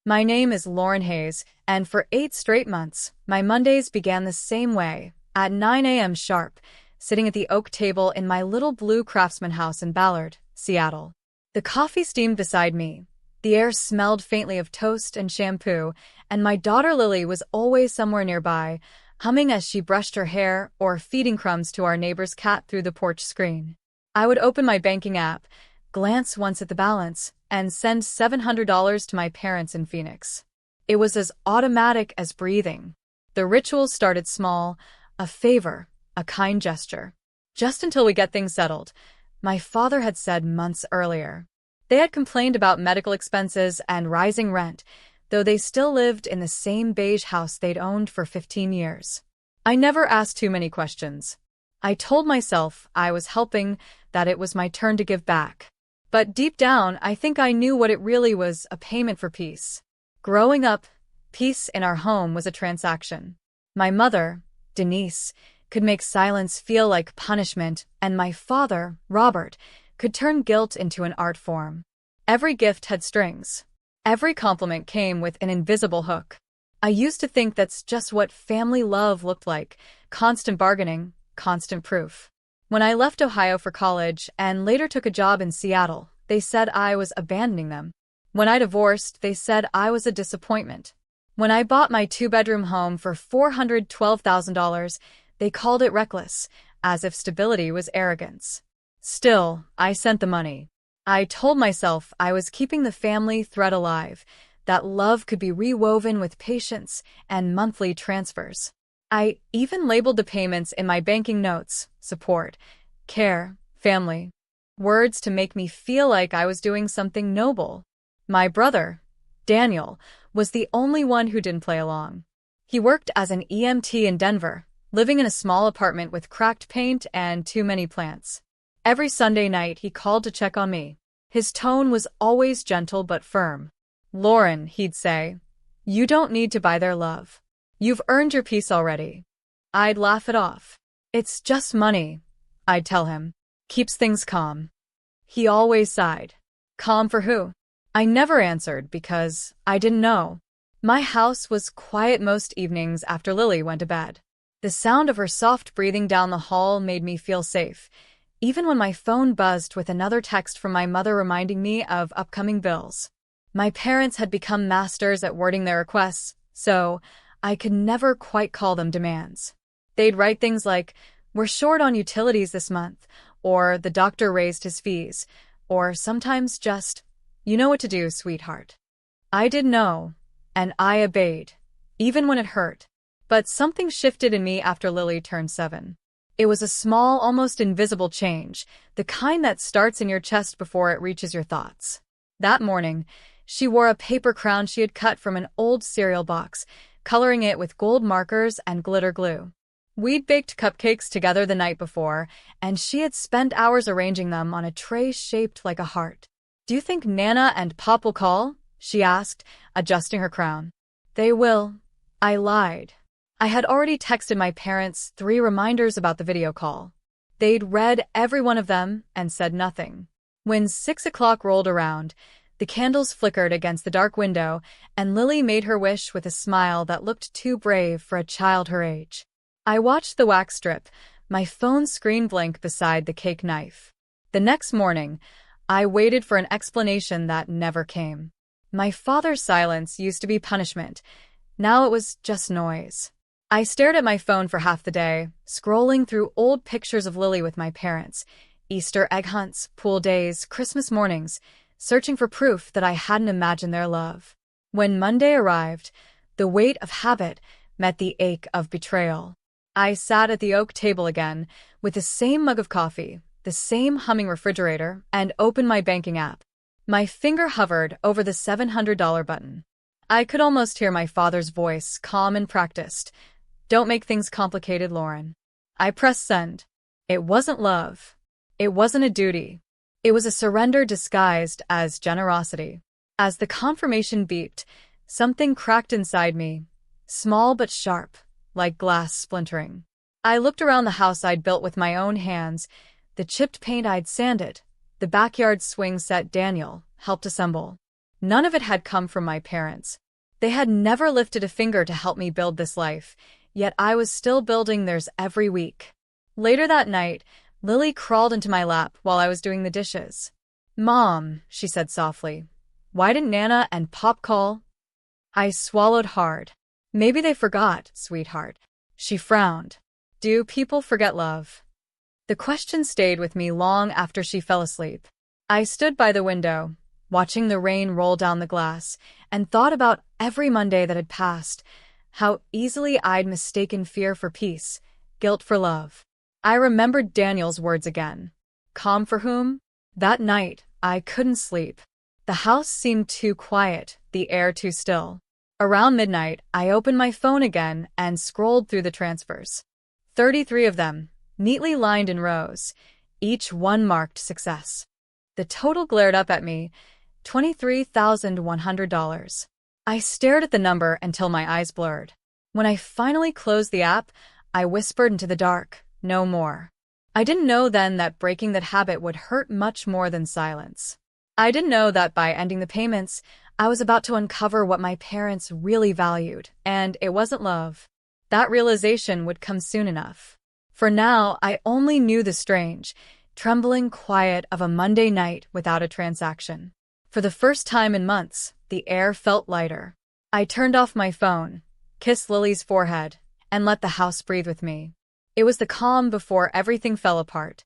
My name is Lauren Hayes, and for 8 straight months, my Mondays began the same way, at 9 a.m. sharp, sitting at the oak table in my little blue craftsman house in Ballard, Seattle. The coffee steamed beside me. The air smelled faintly of toast and shampoo, and my daughter Lily was always somewhere nearby, humming as she brushed her hair or feeding crumbs to our neighbor's cat through the porch screen. I would open my banking app, glance once at the balance, and send $700 to my parents in Phoenix. It was as automatic as breathing. The ritual started small, a favor, a kind gesture. Just until we get things settled, my father had said months earlier. They had complained about medical expenses and rising rent, though they still lived in the same beige house they'd owned for 15 years. I never asked too many questions. I told myself I was helping, that it was my turn to give back. But deep down, I think I knew what it really was, a payment for peace. Growing up, peace in our home was a transaction. My mother, Denise, could make silence feel like punishment, and my father, Robert, could turn guilt into an art form. Every gift had strings. Every compliment came with an invisible hook. I used to think that's just what family love looked like, constant bargaining, constant proof. When I left Ohio for college and later took a job in Seattle, they said I was abandoning them. When I divorced, they said I was a disappointment. When I bought my 2-bedroom home for $412,000, they called it reckless, as if stability was arrogance. Still, I sent the money. I told myself I was keeping the family thread alive, that love could be rewoven with patience and monthly transfers. I even labeled the payments in my banking notes: support, care, family. Words to make me feel like I was doing something noble. My brother, Daniel, was the only one who didn't play along. He worked as an EMT in Denver, living in a small apartment with cracked paint and too many plants. Every Sunday night he called to check on me. His tone was always gentle but firm. "Lauren," he'd say, "you don't need to buy their love. You've earned your peace already." I'd laugh it off. "It's just money," I'd tell him. "Keeps things calm." He always sighed. Calm for who? I never answered because I didn't know. My house was quiet most evenings after Lily went to bed. The sound of her soft breathing down the hall made me feel safe, even when my phone buzzed with another text from my mother reminding me of upcoming bills. My parents had become masters at wording their requests, so I could never quite call them demands. They'd write things like, "We're short on utilities this month," or "the doctor raised his fees," or sometimes just, "You know what to do, sweetheart." I did know, and I obeyed, even when it hurt. But something shifted in me after Lily turned 7. It was a small, almost invisible change, the kind that starts in your chest before it reaches your thoughts. That morning, she wore a paper crown she had cut from an old cereal box, coloring it with gold markers and glitter glue. We'd baked cupcakes together the night before, and she had spent hours arranging them on a tray shaped like a heart. "Do you think Nana and Pop will call?" she asked, adjusting her crown. "They will," I lied. I had already texted my parents 3 reminders about the video call. They'd read every one of them and said nothing. When 6 o'clock rolled around, the candles flickered against the dark window, and Lily made her wish with a smile that looked too brave for a child her age. I watched the wax strip, my phone screen blink beside the cake knife. The next morning, I waited for an explanation that never came. My father's silence used to be punishment. Now it was just noise. I stared at my phone for half the day, scrolling through old pictures of Lily with my parents, Easter egg hunts, pool days, Christmas mornings, searching for proof that I hadn't imagined their love. When Monday arrived, the weight of habit met the ache of betrayal. I sat at the oak table again, with the same mug of coffee, the same humming refrigerator, and opened my banking app. My finger hovered over the $700 button. I could almost hear my father's voice, calm and practiced. "Don't make things complicated, Lauren." I pressed send. It wasn't love. It wasn't a duty. It was a surrender disguised as generosity. As the confirmation beeped, something cracked inside me, small but sharp, like glass splintering. I looked around the house I'd built with my own hands, the chipped paint I'd sanded, the backyard swing set Daniel helped assemble. None of it had come from my parents. They had never lifted a finger to help me build this life, yet I was still building theirs every week. Later that night, Lily crawled into my lap while I was doing the dishes. "Mom," she said softly, "why didn't Nana and Pop call?" I swallowed hard. "Maybe they forgot, sweetheart." She frowned. "Do people forget love?" The question stayed with me long after she fell asleep. I stood by the window, watching the rain roll down the glass, and thought about every Monday that had passed, how easily I'd mistaken fear for peace, guilt for love. I remembered Daniel's words again. Calm for whom? That night, I couldn't sleep. The house seemed too quiet, the air too still. Around midnight, I opened my phone again and scrolled through the transfers. 33 of them, neatly lined in rows, each one marked success. The total glared up at me, $23,100. I stared at the number until my eyes blurred. When I finally closed the app, I whispered into the dark, "No more." I didn't know then that breaking that habit would hurt much more than silence. I didn't know that by ending the payments, I was about to uncover what my parents really valued, and it wasn't love. That realization would come soon enough. For now, I only knew the strange, trembling quiet of a Monday night without a transaction. For the first time in months, the air felt lighter. I turned off my phone, kissed Lily's forehead, and let the house breathe with me. It was the calm before everything fell apart.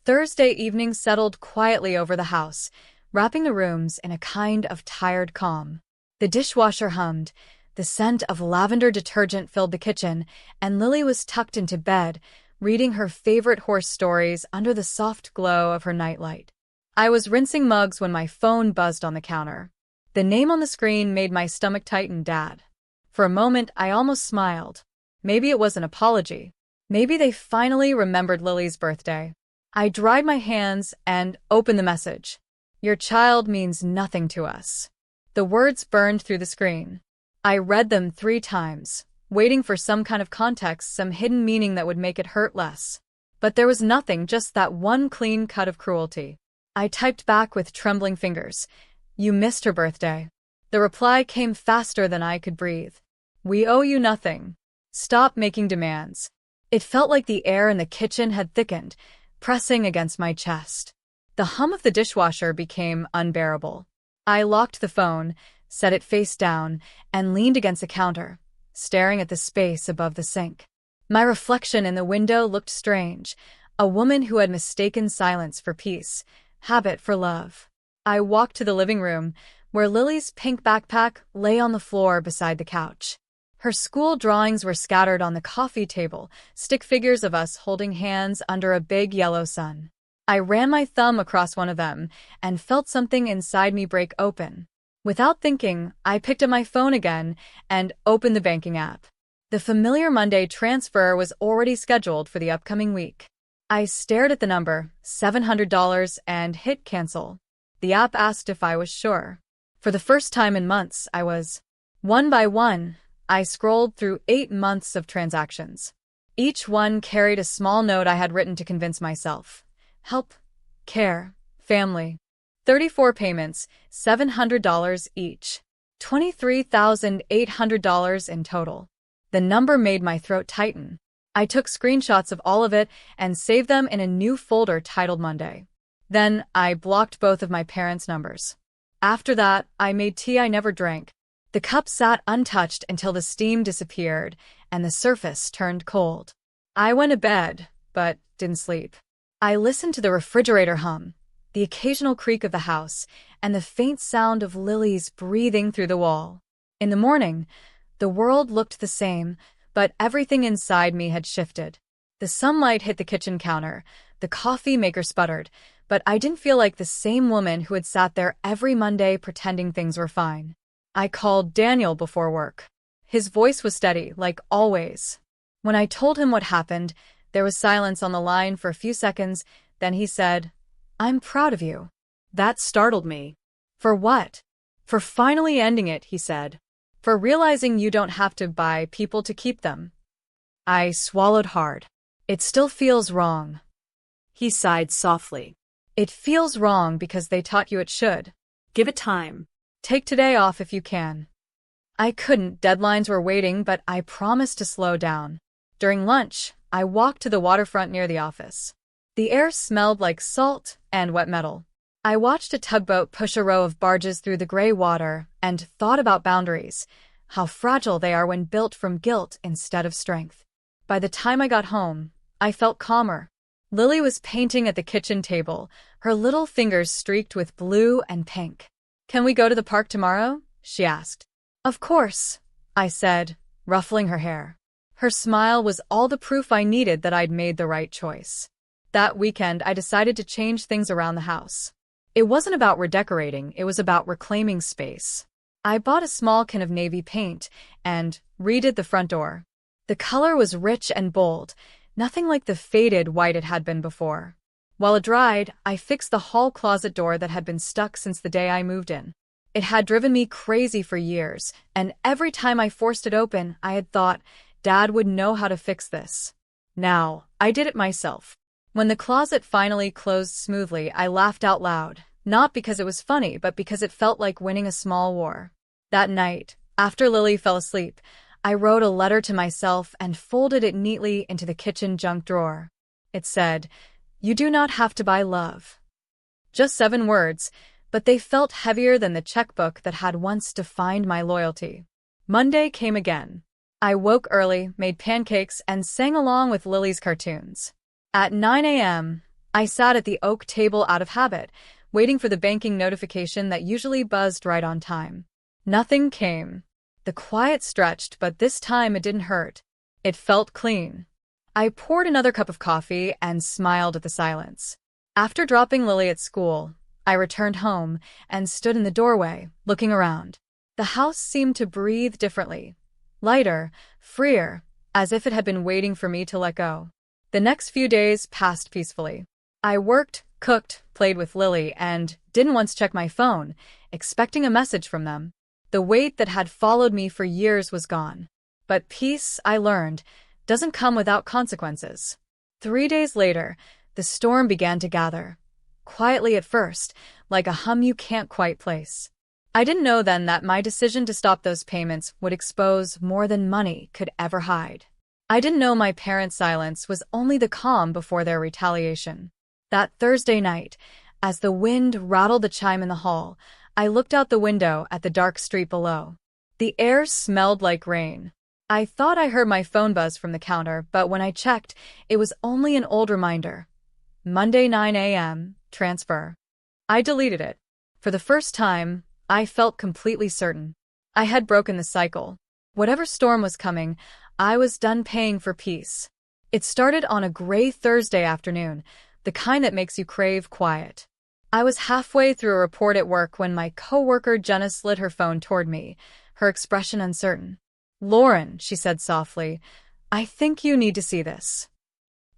Thursday evening settled quietly over the house, wrapping the rooms in a kind of tired calm. The dishwasher hummed, the scent of lavender detergent filled the kitchen, and Lily was tucked into bed, reading her favorite horse stories under the soft glow of her nightlight. I was rinsing mugs when my phone buzzed on the counter. The name on the screen made my stomach tighten. Dad. For a moment, I almost smiled. Maybe it was an apology. Maybe they finally remembered Lily's birthday. I dried my hands and opened the message. "Your child means nothing to us." The words burned through the screen. I read them 3 times, waiting for some kind of context, some hidden meaning that would make it hurt less. But there was nothing, just that one clean cut of cruelty. I typed back with trembling fingers. "You missed her birthday." The reply came faster than I could breathe. "We owe you nothing. Stop making demands." It felt like the air in the kitchen had thickened, pressing against my chest. The hum of the dishwasher became unbearable. I locked the phone, set it face down, and leaned against the counter, staring at the space above the sink. My reflection in the window looked strange, a woman who had mistaken silence for peace, habit for love. I walked to the living room, where Lily's pink backpack lay on the floor beside the couch. Her school drawings were scattered on the coffee table, stick figures of us holding hands under a big yellow sun. I ran my thumb across one of them and felt something inside me break open. Without thinking, I picked up my phone again and opened the banking app. The familiar Monday transfer was already scheduled for the upcoming week. I stared at the number, $700, and hit cancel. The app asked if I was sure. For the first time in months, I was. One by one, I scrolled through 8 months of transactions. Each one carried a small note I had written to convince myself. Help, care, family. 34 payments, $700 each. $23,800 in total. The number made my throat tighten. I took screenshots of all of it and saved them in a new folder titled Monday. Then I blocked both of my parents' numbers. After that, I made tea I never drank. The cup sat untouched until the steam disappeared and the surface turned cold. I went to bed, but didn't sleep. I listened to the refrigerator hum, the occasional creak of the house, and the faint sound of Lily's breathing through the wall. In the morning, the world looked the same, but everything inside me had shifted. The sunlight hit the kitchen counter, the coffee maker sputtered, but I didn't feel like the same woman who had sat there every Monday pretending things were fine. I called Daniel before work. His voice was steady, like always. When I told him what happened, there was silence on the line for a few seconds, then he said, "I'm proud of you." That startled me. "For what?" "For finally ending it," he said. "For realizing you don't have to buy people to keep them." I swallowed hard. "It still feels wrong." He sighed softly. "It feels wrong because they taught you it should. Give it time. Take today off if you can. I couldn't, deadlines were waiting, but I promised to slow down. During lunch, I walked to the waterfront near the office. The air smelled like salt and wet metal. I watched a tugboat push a row of barges through the gray water and thought about boundaries, how fragile they are when built from guilt instead of strength. By the time I got home, I felt calmer. Lily was painting at the kitchen table, her little fingers streaked with blue and pink. "Can we go to the park tomorrow?" she asked. "Of course," I said, ruffling her hair. Her smile was all the proof I needed that I'd made the right choice. That weekend, I decided to change things around the house. It wasn't about redecorating, it was about reclaiming space. I bought a small can of navy paint and redid the front door. The color was rich and bold, nothing like the faded white it had been before. While it dried, I fixed the hall closet door that had been stuck since the day I moved in. It had driven me crazy for years, and every time I forced it open, I had thought, Dad would know how to fix this. Now, I did it myself. When the closet finally closed smoothly, I laughed out loud, not because it was funny, but because it felt like winning a small war. That night, after Lily fell asleep, I wrote a letter to myself and folded it neatly into the kitchen junk drawer. It said, "You do not have to buy love." Just 7 words, but they felt heavier than the checkbook that had once defined my loyalty. Monday came again. I woke early, made pancakes, and sang along with Lily's cartoons. At 9 a.m., I sat at the oak table out of habit, waiting for the banking notification that usually buzzed right on time. Nothing came. The quiet stretched, but this time it didn't hurt. It felt clean. I poured another cup of coffee and smiled at the silence. After dropping Lily at school, I returned home and stood in the doorway, looking around. The house seemed to breathe differently, lighter, freer, as if it had been waiting for me to let go. The next few days passed peacefully. I worked, cooked, played with Lily, and didn't once check my phone, expecting a message from them. The weight that had followed me for years was gone. But peace, I learned, doesn't come without consequences. 3 days later, the storm began to gather. Quietly at first, like a hum you can't quite place. I didn't know then that my decision to stop those payments would expose more than money could ever hide. I didn't know my parents' silence was only the calm before their retaliation. That Thursday night, as the wind rattled the chime in the hall, I looked out the window at the dark street below. The air smelled like rain. I thought I heard my phone buzz from the counter, but when I checked, it was only an old reminder. Monday 9 a.m., transfer. I deleted it. For the first time, I felt completely certain. I had broken the cycle. Whatever storm was coming, I was done paying for peace. It started on a gray Thursday afternoon, the kind that makes you crave quiet. I was halfway through a report at work when my coworker Jenna slid her phone toward me, her expression uncertain. "Lauren," she said softly, "I think you need to see this."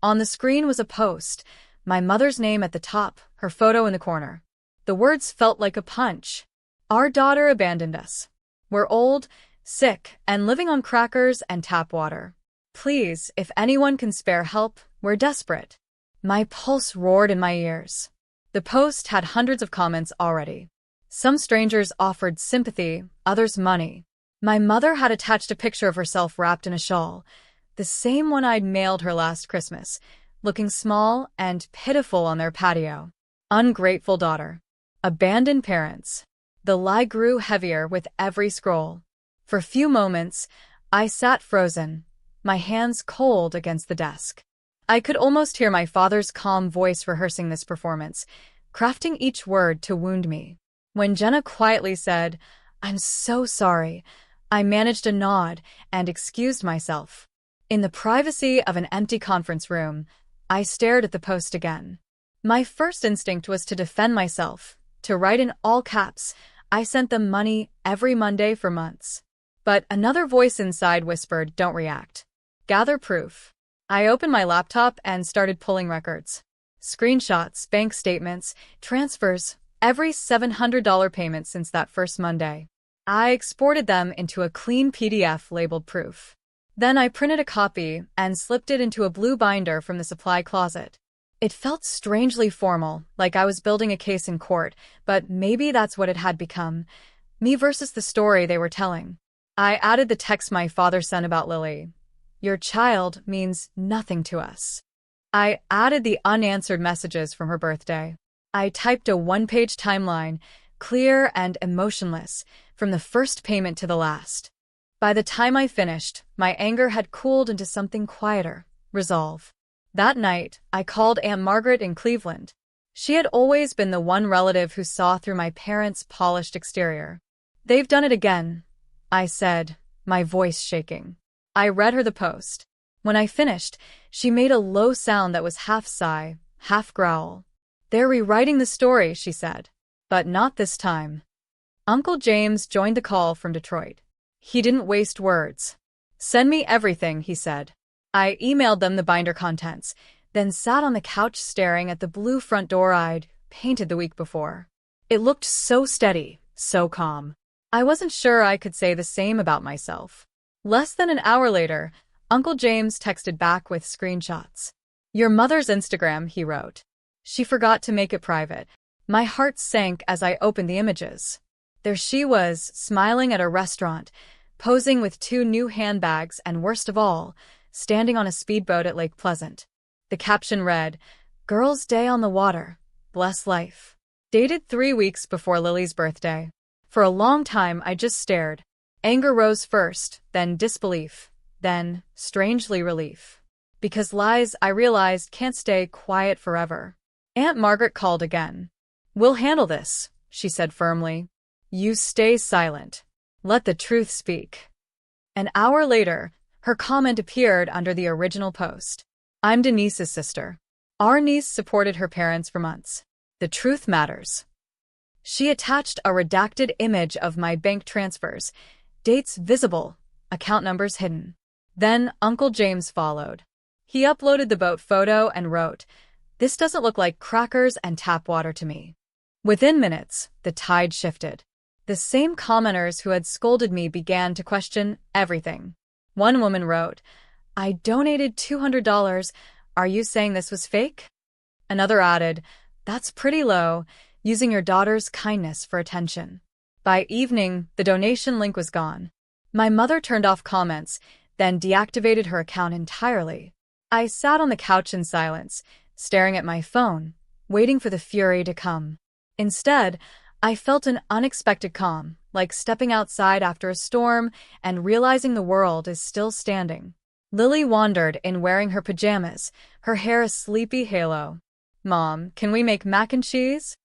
On the screen was a post, my mother's name at the top, her photo in the corner. The words felt like a punch. "Our daughter abandoned us. We're old, sick, and living on crackers and tap water. Please, if anyone can spare help, we're desperate." My pulse roared in my ears. The post had hundreds of comments already. Some strangers offered sympathy, others money. My mother had attached a picture of herself wrapped in a shawl, the same one I'd mailed her last Christmas, looking small and pitiful on their patio. Ungrateful daughter. Abandoned parents. The lie grew heavier with every scroll. For a few moments, I sat frozen, my hands cold against the desk. I could almost hear my father's calm voice rehearsing this performance, crafting each word to wound me. When Jenna quietly said, "I'm so sorry," I managed a nod and excused myself. In the privacy of an empty conference room, I stared at the post again. My first instinct was to defend myself, to write in all caps, "I sent them money every Monday for months." But another voice inside whispered, "Don't react. Gather proof." I opened my laptop and started pulling records. Screenshots, bank statements, transfers, every $700 payment since that first Monday. I exported them into a clean PDF labeled proof. Then I printed a copy and slipped it into a blue binder from the supply closet. It felt strangely formal, like I was building a case in court, but maybe that's what it had become. Me versus the story they were telling. I added the text my father sent about Lily. Your child means nothing to us. I added the unanswered messages from her birthday. I typed a one-page timeline, clear and emotionless, from the first payment to the last. By the time I finished, my anger had cooled into something quieter, resolve. That night, I called Aunt Margaret in Cleveland. She had always been the one relative who saw through my parents' polished exterior. They've done it again, I said, my voice shaking. I read her the post. When I finished, she made a low sound that was half sigh, half growl. They're rewriting the story, she said. But not this time. Uncle James joined the call from Detroit. He didn't waste words. Send me everything, he said. I emailed them the binder contents, then sat on the couch staring at the blue front door I'd painted the week before. It looked so steady, so calm. I wasn't sure I could say the same about myself. Less than an hour later, Uncle James texted back with screenshots. Your mother's Instagram, he wrote. She forgot to make it private. My heart sank as I opened the images. There she was, smiling at a restaurant, posing with 2 new handbags, and worst of all, standing on a speedboat at Lake Pleasant. The caption read, Girls' Day on the Water. Bless life. Dated 3 weeks before Lily's birthday. For a long time, I just stared. Anger rose first, then disbelief, then, strangely, relief. Because lies, I realized, can't stay quiet forever. Aunt Margaret called again. We'll handle this, she said firmly. You stay silent. Let the truth speak. An hour later, her comment appeared under the original post. I'm Denise's sister. Our niece supported her parents for months. The truth matters. She attached a redacted image of my bank transfers, dates visible, account numbers hidden. Then Uncle James followed. He uploaded the boat photo and wrote, This doesn't look like crackers and tap water to me. Within minutes, the tide shifted. The same commenters who had scolded me began to question everything. One woman wrote, I donated $200. Are you saying this was fake? Another added, That's pretty low, using your daughter's kindness for attention. By evening, the donation link was gone. My mother turned off comments, then deactivated her account entirely. I sat on the couch in silence, staring at my phone, waiting for the fury to come. Instead, I felt an unexpected calm, like stepping outside after a storm and realizing the world is still standing. Lily wandered in wearing her pajamas, her hair a sleepy halo. Mom, can we make mac and cheese?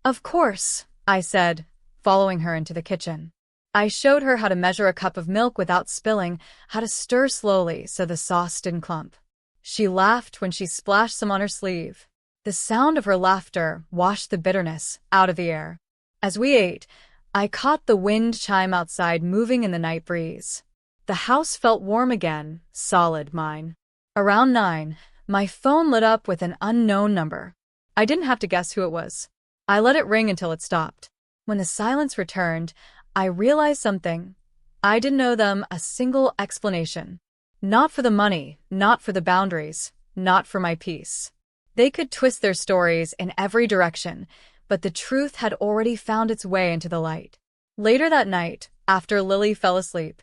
Of course, I said, following her into the kitchen. I showed her how to measure a cup of milk without spilling, how to stir slowly so the sauce didn't clump. She laughed when she splashed some on her sleeve. The sound of her laughter washed the bitterness out of the air. As we ate, I caught the wind chime outside moving in the night breeze. The house felt warm again, solid mine. Around 9, my phone lit up with an unknown number. I didn't have to guess who it was. I let it ring until it stopped. When the silence returned, I realized something. I didn't owe them a single explanation. Not for the money, not for the boundaries, not for my peace. They could twist their stories in every direction, but the truth had already found its way into the light. Later that night, after Lily fell asleep,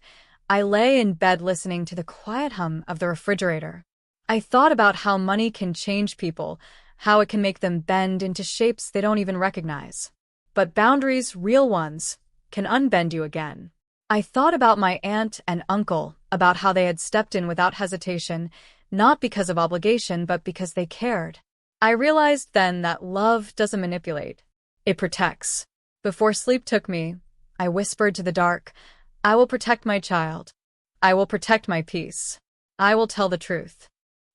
I lay in bed listening to the quiet hum of the refrigerator. I thought about how money can change people, how it can make them bend into shapes they don't even recognize. But boundaries, real ones, can unbend you again. I thought about my aunt and uncle, about how they had stepped in without hesitation, not because of obligation, but because they cared. I realized then that love doesn't manipulate. It protects. Before sleep took me, I whispered to the dark, I will protect my child. I will protect my peace. I will tell the truth.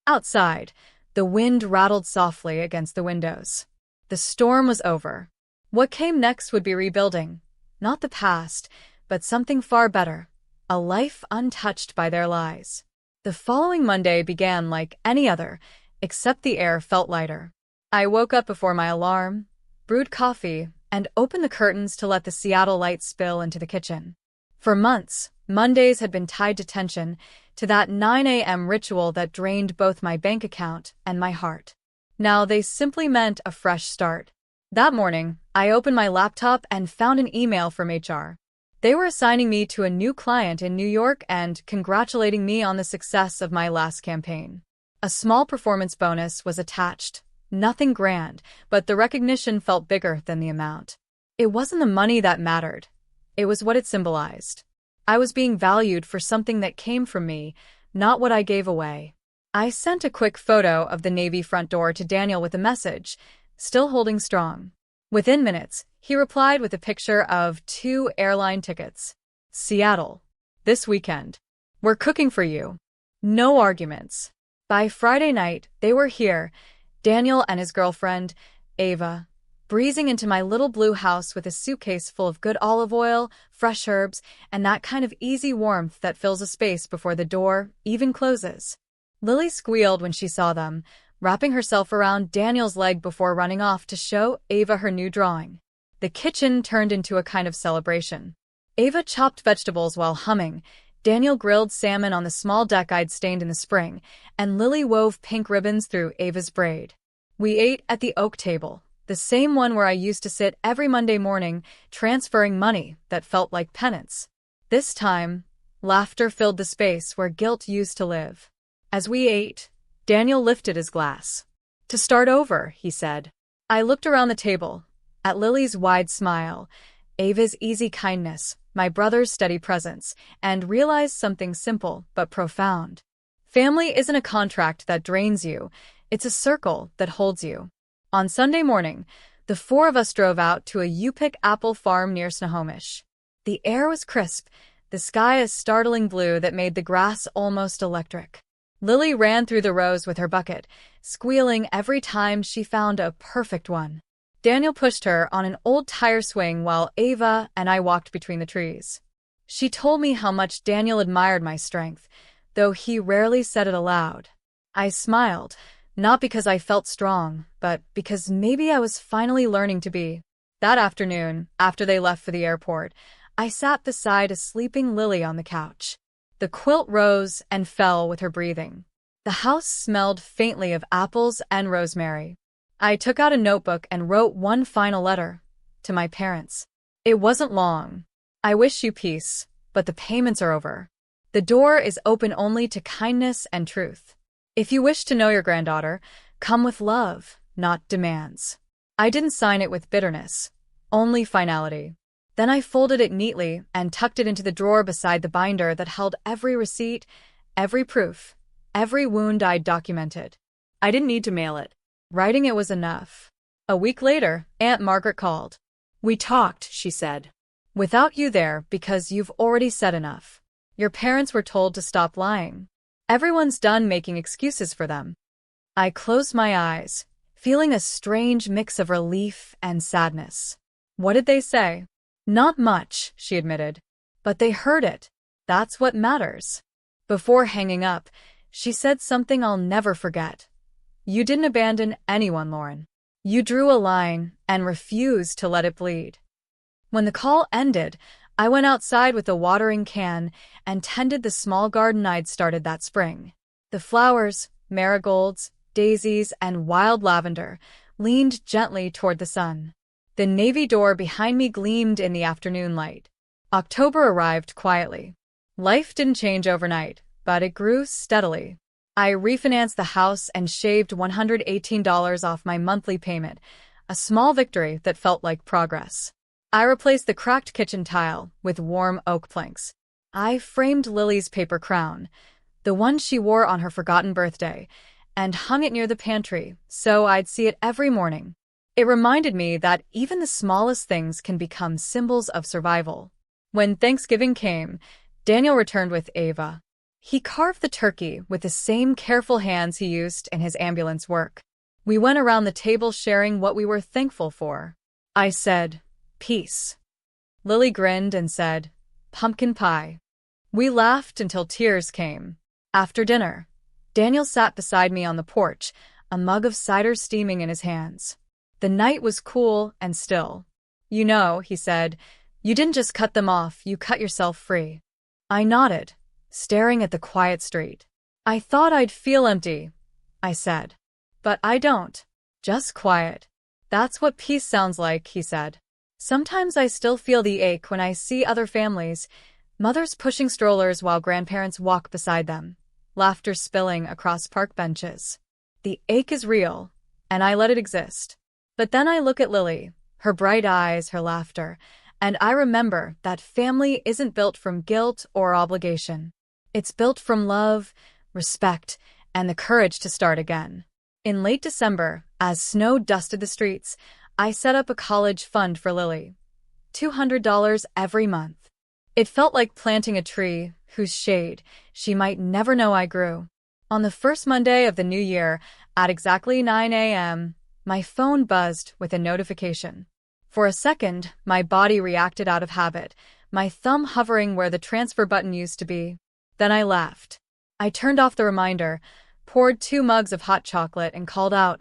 Outside, the wind rattled softly against the windows. The storm was over. What came next would be rebuilding. Not the past, but something far better. A life untouched by their lies. The following Monday began like any other, except the air felt lighter. I woke up before my alarm, brewed coffee, and opened the curtains to let the Seattle light spill into the kitchen. For months, Mondays had been tied to tension, to that 9 a.m. ritual that drained both my bank account and my heart. Now they simply meant a fresh start. That morning, I opened my laptop and found an email from HR. They were assigning me to a new client in New York and congratulating me on the success of my last campaign. A small performance bonus was attached. Nothing grand, but the recognition felt bigger than the amount. It wasn't the money that mattered. It was what it symbolized. I was being valued for something that came from me, not what I gave away. I sent a quick photo of the Navy front door to Daniel with a message, still holding strong. Within minutes, he replied with a picture of 2 airline tickets. Seattle. This weekend. We're cooking for you. No arguments. By Friday night, they were here, Daniel and his girlfriend, Ava, breezing into my little blue house with a suitcase full of good olive oil, fresh herbs, and that kind of easy warmth that fills a space before the door even closes. Lily squealed when she saw them, wrapping herself around Daniel's leg before running off to show Ava her new drawing. The kitchen turned into a kind of celebration. Ava chopped vegetables while humming, Daniel grilled salmon on the small deck I'd stained in the spring, and Lily wove pink ribbons through Ava's braid. We ate at the oak table, the same one where I used to sit every Monday morning, transferring money that felt like penance. This time, laughter filled the space where guilt used to live. As we ate, Daniel lifted his glass. "To start over," he said. I looked around the table, at Lily's wide smile, Ava's easy kindness, my brother's steady presence, and realized something simple but profound. Family isn't a contract that drains you, it's a circle that holds you. On Sunday morning, the 4 of us drove out to a U-pick apple farm near Snohomish. The air was crisp, the sky a startling blue that made the grass almost electric. Lily ran through the rows with her bucket, squealing every time she found a perfect one. Daniel pushed her on an old tire swing while Ava and I walked between the trees. She told me how much Daniel admired my strength, though he rarely said it aloud. I smiled, not because I felt strong, but because maybe I was finally learning to be. That afternoon, after they left for the airport, I sat beside a sleeping Lily on the couch. The quilt rose and fell with her breathing. The house smelled faintly of apples and rosemary. I took out a notebook and wrote one final letter to my parents. It wasn't long. I wish you peace, but the payments are over. The door is open only to kindness and truth. If you wish to know your granddaughter, come with love, not demands. I didn't sign it with bitterness, only finality. Then I folded it neatly and tucked it into the drawer beside the binder that held every receipt, every proof, every wound I'd documented. I didn't need to mail it. Writing it was enough. A week later, Aunt Margaret called. "We talked," she said. "Without you there, because you've already said enough. Your parents were told to stop lying. Everyone's done making excuses for them." I closed my eyes, feeling a strange mix of relief and sadness. "What did they say?" "Not much," she admitted. "But they heard it. That's what matters." Before hanging up, she said something I'll never forget. "You didn't abandon anyone, Lauren. You drew a line and refused to let it bleed." When the call ended, I went outside with a watering can and tended the small garden I'd started that spring. The flowers, marigolds, daisies, and wild lavender, leaned gently toward the sun. The navy door behind me gleamed in the afternoon light. October arrived quietly. Life didn't change overnight, but it grew steadily. I refinanced the house and shaved $118 off my monthly payment, a small victory that felt like progress. I replaced the cracked kitchen tile with warm oak planks. I framed Lily's paper crown, the one she wore on her forgotten birthday, and hung it near the pantry so I'd see it every morning. It reminded me that even the smallest things can become symbols of survival. When Thanksgiving came, Daniel returned with Ava. He carved the turkey with the same careful hands he used in his ambulance work. We went around the table sharing what we were thankful for. I said, "Peace." Lily grinned and said, "Pumpkin pie." We laughed until tears came. After dinner, Daniel sat beside me on the porch, a mug of cider steaming in his hands. The night was cool and still. "You know," he said, "you didn't just cut them off, you cut yourself free." I nodded, staring at the quiet street. "I thought I'd feel empty," I said. "But I don't. Just quiet. That's what peace sounds like," he said. Sometimes I still feel the ache when I see other families, mothers pushing strollers while grandparents walk beside them, laughter spilling across park benches. The ache is real, and I let it exist. But then I look at Lily, her bright eyes, her laughter, and I remember that family isn't built from guilt or obligation. It's built from love, respect, and the courage to start again. In late December, as snow dusted the streets, I set up a college fund for Lily. $200 every month. It felt like planting a tree whose shade she might never know I grew. On the first Monday of the new year, at exactly 9 a.m., my phone buzzed with a notification. For a second, my body reacted out of habit, my thumb hovering where the transfer button used to be. Then I laughed. I turned off the reminder, poured 2 mugs of hot chocolate, and called out,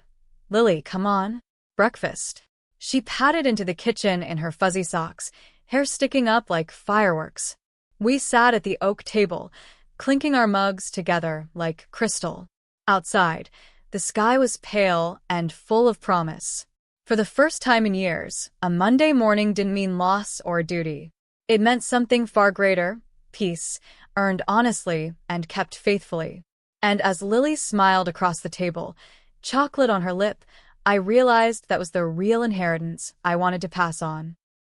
"Lily, come on. Breakfast." She padded into the kitchen in her fuzzy socks, hair sticking up like fireworks. We sat at the oak table, clinking our mugs together like crystal. Outside, the sky was pale and full of promise. For the first time in years, a Monday morning didn't mean loss or duty. It meant something far greater, peace, earned honestly and kept faithfully. And as Lily smiled across the table, chocolate on her lip, I realized that was the real inheritance I wanted to pass on.